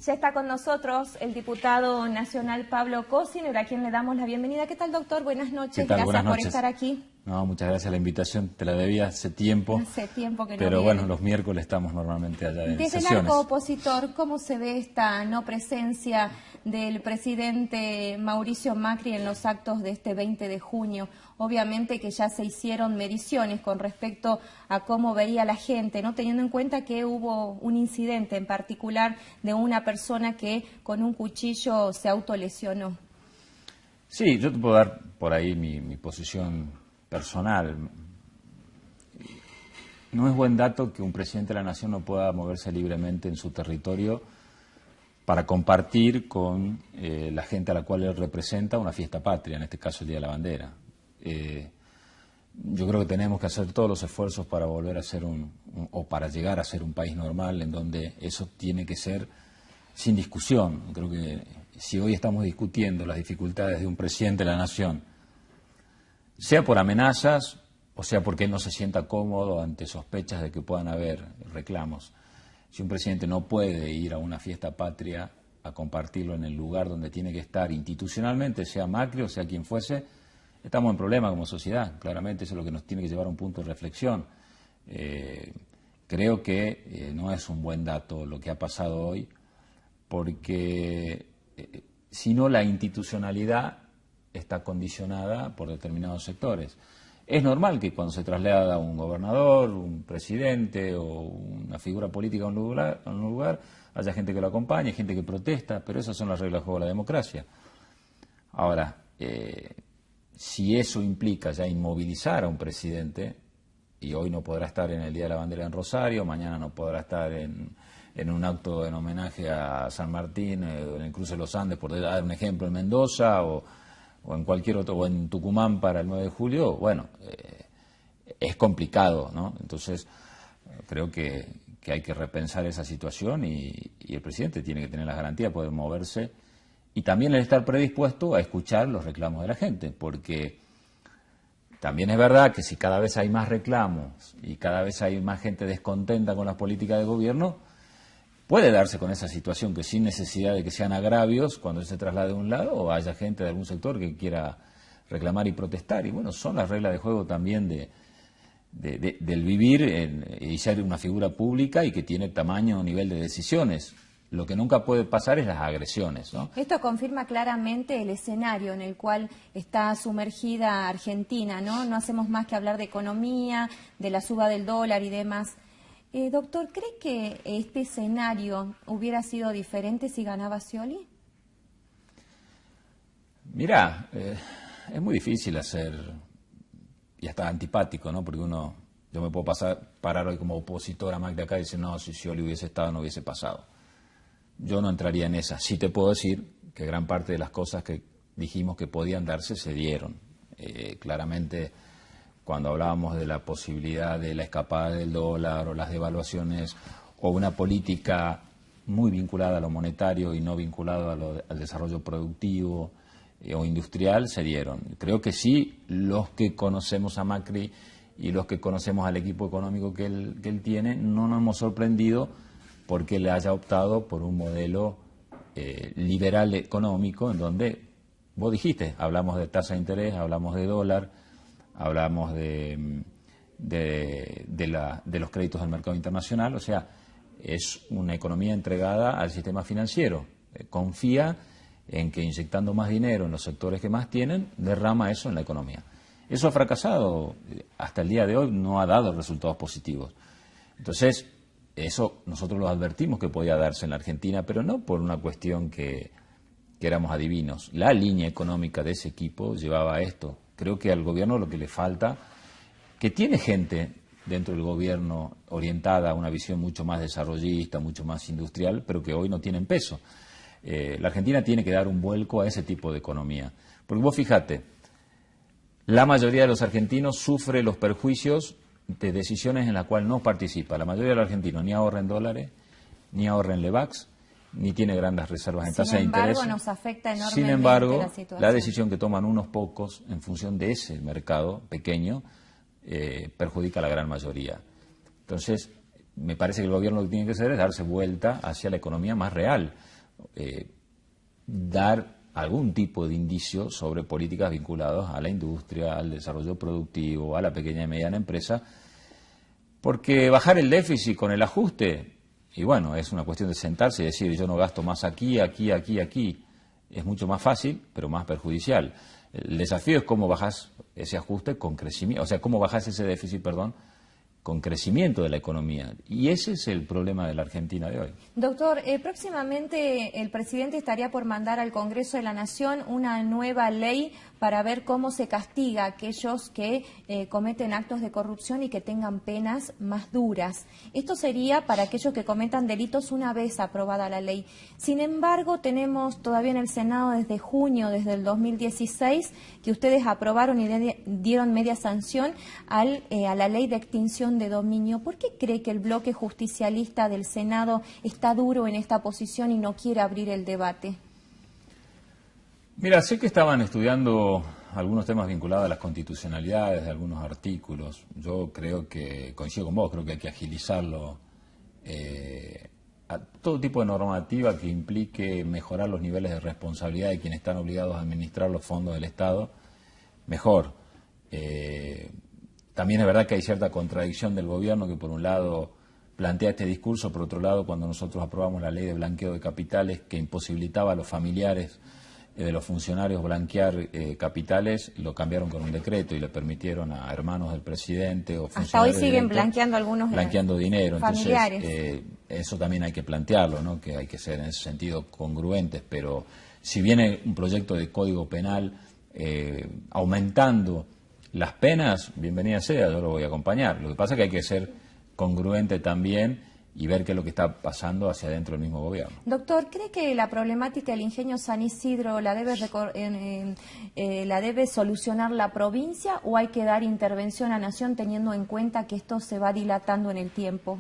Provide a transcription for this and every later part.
Ya está con nosotros el diputado nacional Pablo Cosiner, a quien le damos la bienvenida. ¿Qué tal, doctor? Buenas noches. Gracias por estar aquí. No, muchas gracias a la invitación. Te la debía hace tiempo. Hace tiempo que no Pero viene. bueno, los miércoles estamos normalmente allá en Desde sesiones. el arco opositor, ¿cómo se ve esta no presencia del presidente Mauricio Macri en los actos de este 20 de junio? Obviamente que ya se hicieron mediciones con respecto a cómo veía la gente, ¿no? Teniendo en cuenta que hubo un incidente en particular de una persona que con un cuchillo se autolesionó. Sí, yo te puedo dar por ahí mi posición personal. No es buen dato que un presidente de la Nación no pueda moverse libremente en su territorio para compartir con la gente a la cual él representa una fiesta patria, en este caso el Día de la Bandera. Yo creo que tenemos que hacer todos los esfuerzos para volver a ser o para llegar a ser un país normal en donde eso tiene que ser sin discusión. Creo que si hoy estamos discutiendo las dificultades de un presidente de la Nación, sea por amenazas o sea porque él no se sienta cómodo ante sospechas de que puedan haber reclamos, si un presidente no puede ir a una fiesta patria a compartirlo en el lugar donde tiene que estar institucionalmente, sea Macri o sea quien fuese, estamos en problema como sociedad. Claramente eso es lo que nos tiene que llevar a un punto de reflexión. Creo que no es un buen dato lo que ha pasado hoy, porque si no, la institucionalidad está condicionada por determinados sectores. Es normal que cuando se traslada un gobernador, un presidente o una figura política a un lugar, haya gente que lo acompañe, gente que protesta, pero esas son las reglas de juego de la democracia. Ahora, si eso implica ya inmovilizar a un presidente, y hoy no podrá estar en el Día de la Bandera en Rosario, mañana no podrá estar en un acto en homenaje a San Martín, en el cruce de los Andes, por dar un ejemplo, en Mendoza, o en cualquier otro, o en Tucumán para el 9 de julio, bueno, es complicado, ¿no? Entonces, creo que hay que repensar esa situación y el presidente tiene que tener la garantía de poder moverse y también el estar predispuesto a escuchar los reclamos de la gente, porque también es verdad que si cada vez hay más reclamos y cada vez hay más gente descontenta con las políticas del gobierno, puede darse con esa situación que sin necesidad de que sean agravios, cuando se traslade de un lado o haya gente de algún sector que quiera reclamar y protestar. Y bueno, son las reglas de juego también del vivir y ser una figura pública y que tiene tamaño o nivel de decisiones. Lo que nunca puede pasar es las agresiones, ¿no? Esto confirma claramente el escenario en el cual está sumergida Argentina, ¿no? No hacemos más que hablar de economía, de la suba del dólar y demás. Doctor, ¿cree que este escenario hubiera sido diferente si ganaba Scioli? Mirá, es muy difícil hacer, y hasta antipático, ¿no? Porque yo me puedo parar hoy como opositor a Macri acá y decir, no, si Scioli hubiese estado no hubiese pasado. Yo no entraría en esa. Sí te puedo decir que gran parte de las cosas que dijimos que podían darse se dieron. Claramente, cuando hablábamos de la posibilidad de la escapada del dólar o las devaluaciones o una política muy vinculada a lo monetario y no vinculada al desarrollo productivo o industrial, se dieron. Creo que sí, los que conocemos a Macri y los que conocemos al equipo económico que él tiene, no nos hemos sorprendido porque le haya optado por un modelo liberal económico en donde, vos dijiste, hablamos de tasa de interés, hablamos de dólar, hablamos de los créditos del mercado internacional, o sea, es una economía entregada al sistema financiero. Confía en que inyectando más dinero en los sectores que más tienen, derrama eso en la economía. Eso ha fracasado, hasta el día de hoy no ha dado resultados positivos. Entonces, eso nosotros lo advertimos que podía darse en la Argentina, pero no por una cuestión que éramos adivinos. La línea económica de ese equipo llevaba a esto. Creo que al gobierno lo que le falta, que tiene gente dentro del gobierno orientada a una visión mucho más desarrollista, mucho más industrial, pero que hoy no tienen peso. La Argentina tiene que dar un vuelco a ese tipo de economía. Porque vos fíjate, la mayoría de los argentinos sufre los perjuicios de decisiones en las cuales no participa. La mayoría de los argentinos ni ahorra en dólares, ni ahorra en Levax, ni tiene grandes reservas en tasa de interés. Sin embargo, nos afecta enormemente Sin embargo, la situación. La decisión que toman unos pocos en función de ese mercado pequeño perjudica a la gran mayoría. Entonces, me parece que el gobierno lo que tiene que hacer es darse vuelta hacia la economía más real. dar algún tipo de indicio sobre políticas vinculadas a la industria, al desarrollo productivo, a la pequeña y mediana empresa, porque bajar el déficit con el ajuste, y bueno, es una cuestión de sentarse y decir yo no gasto más aquí, aquí, aquí, aquí, es mucho más fácil, pero más perjudicial. El desafío es cómo bajas ese ajuste con crecimiento, o sea, cómo bajas ese déficit, perdón, con crecimiento de la economía. Y ese es el problema de la Argentina de hoy. Doctor, próximamente el presidente estaría por mandar al Congreso de la Nación una nueva ley para ver cómo se castiga a aquellos que cometen actos de corrupción y que tengan penas más duras. Esto sería para aquellos que cometan delitos una vez aprobada la ley. Sin embargo, tenemos todavía en el Senado desde junio, desde el 2016, que ustedes aprobaron y dieron media sanción a la ley de extinción de dominio. ¿Por qué cree que el bloque justicialista del Senado está duro en esta posición y no quiere abrir el debate? Mira, sé que estaban estudiando algunos temas vinculados a las constitucionalidades de algunos artículos. Yo creo que, coincido con vos, creo que hay que agilizarlo a todo tipo de normativa que implique mejorar los niveles de responsabilidad de quienes están obligados a administrar los fondos del Estado, mejor. También es verdad que hay cierta contradicción del gobierno que por un lado plantea este discurso, por otro lado cuando nosotros aprobamos la ley de blanqueo de capitales que imposibilitaba a los familiares de los funcionarios blanquear capitales, lo cambiaron con un decreto y le permitieron a hermanos del presidente o funcionarios hasta hoy siguen blanqueando algunos blanqueando dinero. familiares. Entonces, eso también hay que plantearlo, ¿no? Que hay que ser en ese sentido congruentes, pero si viene un proyecto de código penal aumentando las penas, bienvenida sea, yo lo voy a acompañar. Lo que pasa es que hay que ser congruente también y ver qué es lo que está pasando hacia adentro del mismo gobierno. Doctor, ¿cree que la problemática del ingenio San Isidro la debe solucionar la provincia o hay que dar intervención a Nación teniendo en cuenta que esto se va dilatando en el tiempo?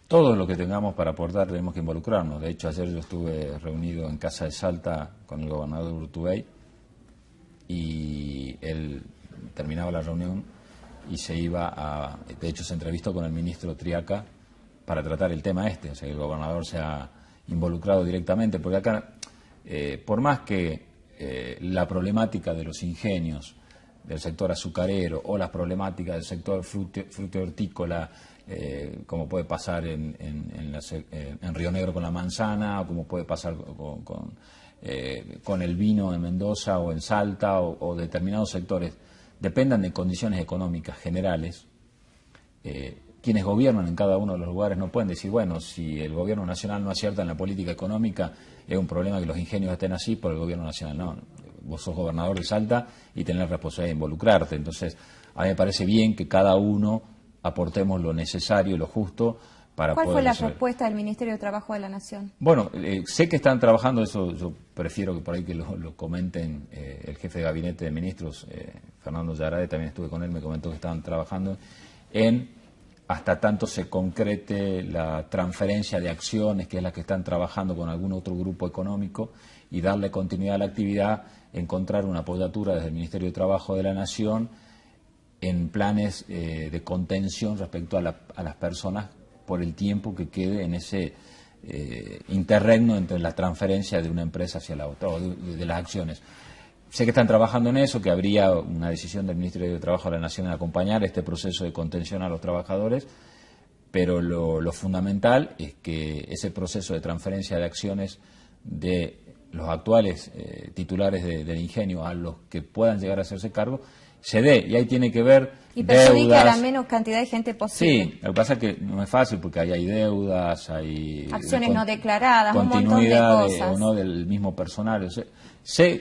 Todo lo que tengamos para aportar tenemos que involucrarnos. De hecho, ayer yo estuve reunido en Casa de Salta con el gobernador Urtubey y él terminaba la reunión y se iba de hecho se entrevistó con el ministro Triaca para tratar el tema o sea, que el gobernador se ha involucrado directamente, porque acá, por más que la problemática de los ingenios del sector azucarero o las problemáticas del sector frutícola, como puede pasar en Río Negro con la manzana, o como puede pasar con el vino en Mendoza o en Salta o determinados sectores, dependan de condiciones económicas generales, quienes gobiernan en cada uno de los lugares no pueden decir, bueno, si el gobierno nacional no acierta en la política económica, es un problema que los ingenios estén así por el gobierno nacional. No, vos sos gobernador de Salta y tenés la responsabilidad de involucrarte. Entonces, a mí me parece bien que cada uno aportemos lo necesario y lo justo para poder ¿Cuál fue la resolver. respuesta del Ministerio de Trabajo de la Nación? Bueno, sé que están trabajando, eso yo prefiero que por ahí que lo comenten el jefe de gabinete de ministros, Fernando Yarade, también estuve con él, me comentó que estaban trabajando en hasta tanto se concrete la transferencia de acciones, que es la que están trabajando con algún otro grupo económico, y darle continuidad a la actividad, encontrar una apoyatura desde el Ministerio de Trabajo de la Nación en planes de contención respecto a las personas por el tiempo que quede en ese interregno entre la transferencia de una empresa hacia la otra, o de las acciones. Sé que están trabajando en eso, que habría una decisión del Ministerio de Trabajo de la Nación en acompañar este proceso de contención a los trabajadores, pero lo fundamental es que ese proceso de transferencia de acciones de los actuales titulares del ingenio a los que puedan llegar a hacerse cargo se dé, y ahí tiene que ver y perjudique deudas. a la menos cantidad de gente posible. Sí, lo que pasa es que no es fácil porque ahí hay deudas, hay acciones no declaradas, un montón de continuidad cosas. o no del mismo personal.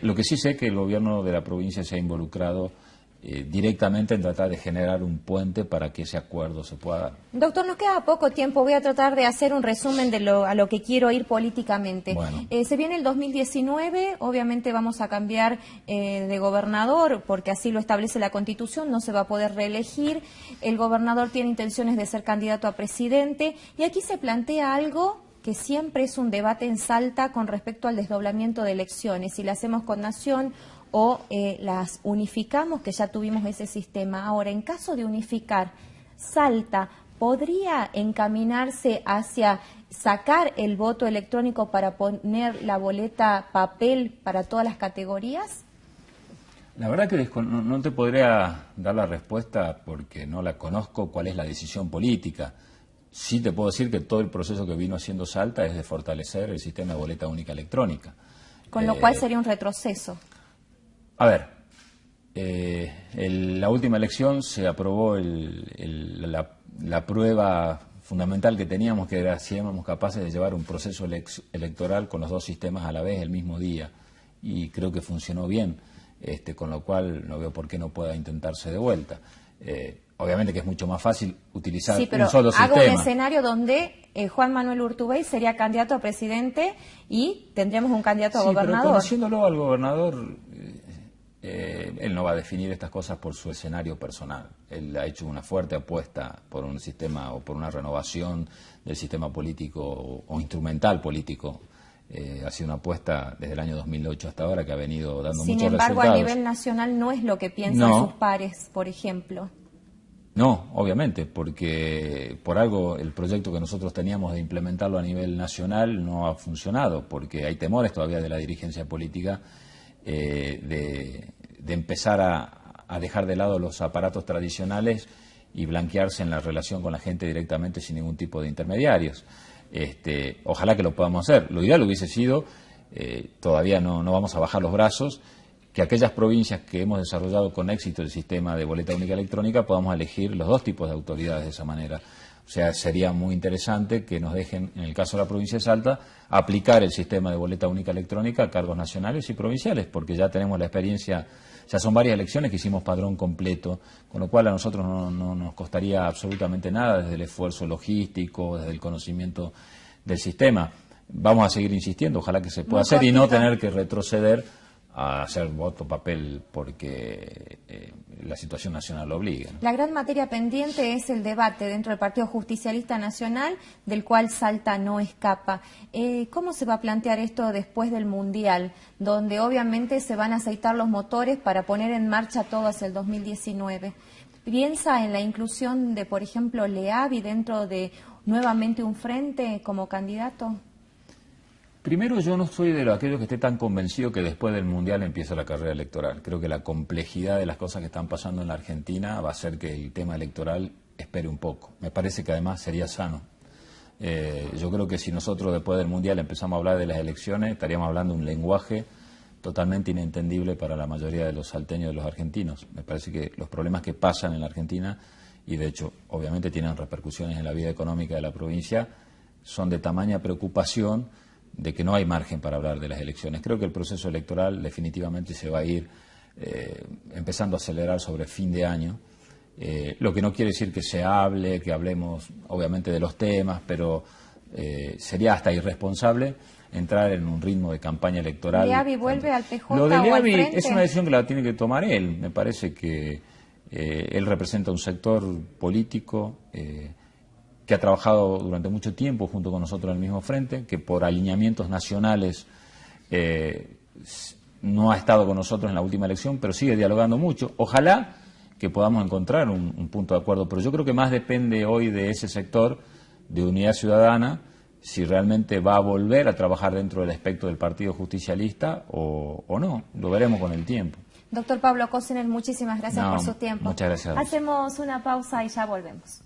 Lo que sí sé es que el gobierno de la provincia se ha involucrado directamente en tratar de generar un puente para que ese acuerdo se pueda dar. Doctor, nos queda poco tiempo. Voy a tratar de hacer un resumen de a lo que quiero ir políticamente. Bueno. Se viene el 2019, obviamente vamos a cambiar de gobernador, porque así lo establece la Constitución, no se va a poder reelegir. El gobernador tiene intenciones de ser candidato a presidente, y aquí se plantea algo que siempre es un debate en Salta con respecto al desdoblamiento de elecciones, si la hacemos con Nación o las unificamos, que ya tuvimos ese sistema. Ahora, en caso de unificar, Salta ¿podría encaminarse hacia sacar el voto electrónico para poner la boleta papel para todas las categorías? La verdad que no te podría dar la respuesta porque no la conozco cuál es la decisión política. Sí te puedo decir que todo el proceso que vino haciendo Salta es de fortalecer el sistema de boleta única electrónica. Con lo cual sería un retroceso. A ver, la última elección se aprobó la prueba fundamental que teníamos, que era si éramos capaces de llevar un proceso electoral con los dos sistemas a la vez el mismo día. Y creo que funcionó bien, con lo cual no veo por qué no pueda intentarse de vuelta. Obviamente que es mucho más fácil utilizar un solo sistema. Hago un escenario donde Juan Manuel Urtubey sería candidato a presidente y tendríamos un candidato a gobernador. Pero conociéndolo al gobernador, él no va a definir estas cosas por su escenario personal. Él ha hecho una fuerte apuesta por un sistema o por una renovación del sistema político o instrumental político. Ha sido una apuesta desde el año 2008 hasta ahora que ha venido dando muchos resultados. Sin embargo, a nivel nacional no es lo que piensan sus pares, por ejemplo. No, obviamente, porque por algo el proyecto que nosotros teníamos de implementarlo a nivel nacional no ha funcionado, porque hay temores todavía de la dirigencia política de empezar a dejar de lado los aparatos tradicionales y blanquearse en la relación con la gente directamente sin ningún tipo de intermediarios. Ojalá que lo podamos hacer. Lo ideal hubiese sido, todavía no vamos a bajar los brazos, que aquellas provincias que hemos desarrollado con éxito el sistema de boleta única electrónica podamos elegir los dos tipos de autoridades de esa manera. O sea, sería muy interesante que nos dejen, en el caso de la provincia de Salta, aplicar el sistema de boleta única electrónica a cargos nacionales y provinciales, porque ya tenemos la experiencia, ya son varias elecciones que hicimos padrón completo, con lo cual a nosotros no nos costaría absolutamente nada desde el esfuerzo logístico, desde el conocimiento del sistema. Vamos a seguir insistiendo, ojalá que se pueda hacer y no tener que retroceder a hacer voto papel porque la situación nacional lo obliga, ¿no? La gran materia pendiente es el debate dentro del Partido Justicialista Nacional, del cual Salta no escapa. ¿Cómo se va a plantear esto después del Mundial, donde obviamente se van a aceitar los motores para poner en marcha todo hacia el 2019? ¿Piensa en la inclusión de, por ejemplo, Leavi dentro de nuevamente un frente como candidato? Primero, yo no soy de aquellos que esté tan convencido que después del Mundial empieza la carrera electoral. Creo que la complejidad de las cosas que están pasando en la Argentina va a hacer que el tema electoral espere un poco. Me parece que además sería sano. Yo creo que si nosotros después del Mundial empezamos a hablar de las elecciones, estaríamos hablando un lenguaje totalmente inentendible para la mayoría de los salteños y de los argentinos. Me parece que los problemas que pasan en la Argentina, y de hecho obviamente tienen repercusiones en la vida económica de la provincia, son de tamaña preocupación de que no hay margen para hablar de las elecciones. Creo que el proceso electoral definitivamente se va a ir empezando a acelerar sobre fin de año, lo que no quiere decir que se hable, que hablemos obviamente de los temas, pero sería hasta irresponsable entrar en un ritmo de campaña electoral. ¿Leavi vuelve al PJ Lo de o al Leavi frente? es una decisión que la tiene que tomar él. Me parece que él representa un sector político que ha trabajado durante mucho tiempo junto con nosotros en el mismo frente, que por alineamientos nacionales no ha estado con nosotros en la última elección, pero sigue dialogando mucho. Ojalá que podamos encontrar un punto de acuerdo, pero yo creo que más depende hoy de ese sector de Unidad Ciudadana, si realmente va a volver a trabajar dentro del espectro del Partido Justicialista o no. Lo veremos con el tiempo. Doctor Pablo Cosiner, muchísimas gracias por su tiempo. Muchas gracias. Hacemos una pausa y ya volvemos.